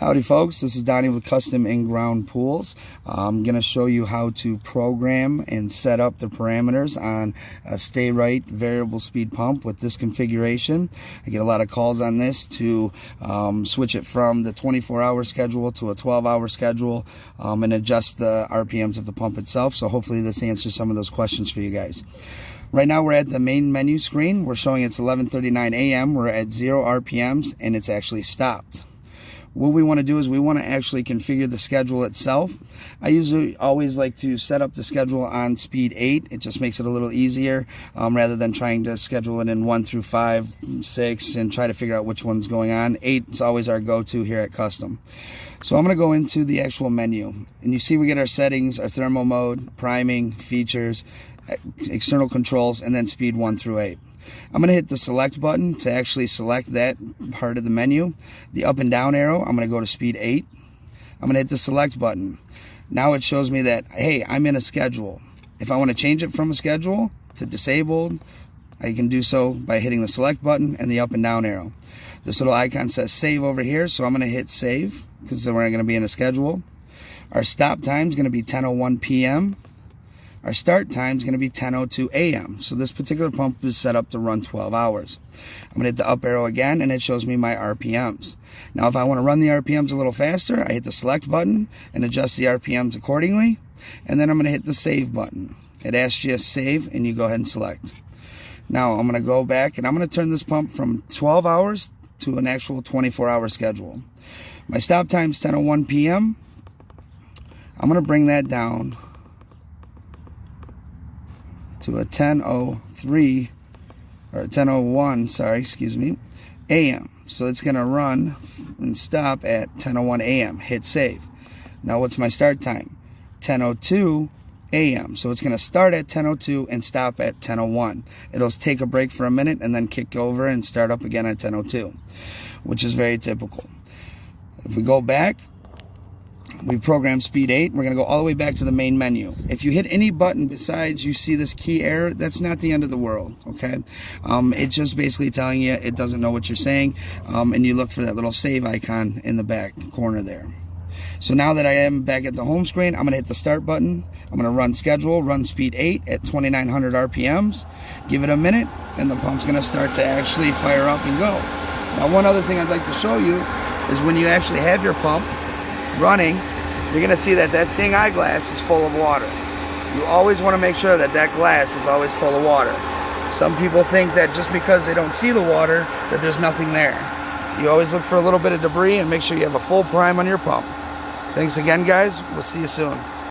Howdy folks, this is Donnie with Custom Inground Pools. I'm going to show you how to program and set up the parameters on a Sta-Rite Variable Speed Pump with this configuration. I get a lot of calls on this to switch it from the 24-hour schedule to a 12-hour schedule and adjust the RPMs of the pump itself. So hopefully this answers some of those questions for you guys. Right now we're at the main menu screen. We're showing it's 11:39 a.m. We're at 0 RPMs and it's actually stopped. What we want to do is we want to actually configure the schedule itself. I usually always like to set up the schedule on speed 8. It just makes it a little easier rather than trying to schedule it in 1 through 5, 6, and try to figure out which one's going on. 8 is always our go-to here at Custom. So I'm going to go into the actual menu, and you see we get our settings, our thermal mode, priming, features, external controls, and then speed 1 through 8. I'm going to hit the select button to actually select that part of the menu. The up and down arrow, I'm going to go to speed 8. I'm going to hit the select button. Now it shows me that, hey, I'm in a schedule. If I want to change it from a schedule to disabled, I can do so by hitting the select button and the up and down arrow. This little icon says save over here, so I'm going to hit save because we're going to be in a schedule. Our stop time is going to be 10:01 p.m. Our start time is going to be 10:02 a.m. So this particular pump is set up to run 12 hours. I'm going to hit the up arrow again, and it shows me my RPMs. Now, if I want to run the RPMs a little faster, I hit the select button and adjust the RPMs accordingly. And then I'm going to hit the save button. It asks you to save, and you go ahead and select. Now, I'm going to go back, and I'm going to turn this pump from 12 hours to an actual 24-hour schedule. My stop time is 10:01 p.m. I'm going to bring that down to a 10:03 or 10:01, sorry, excuse me, a.m. So it's going to run and stop at 10:01 a.m. Hit save. Now what's my start time? 10:02 a.m. So it's going to start at 10:02 and stop at 10:01. It'll take a break for a minute and then kick over and start up again at 10:02, which is very typical. If we go back, we've programmed speed 8. We're going to go all the way back to the main menu. If you hit any button besides you see this key error, that's not the end of the world, okay? It's just basically telling you it doesn't know what you're saying, and you look for that little save icon in the back corner there. So now that I am back at the home screen, I'm going to hit the start button. I'm going to run schedule, run speed 8 at 2,900 RPMs. Give it a minute, and the pump's going to start to actually fire up and go. Now, one other thing I'd like to show you is when you actually have your pump running, you're going to see that that seeing eye glass is full of water. You always want to make sure that that glass is always full of water. Some people think that just because they don't see the water, that there's nothing there. You always look for a little bit of debris and make sure you have a full prime on your pump. Thanks again, guys. We'll see you soon.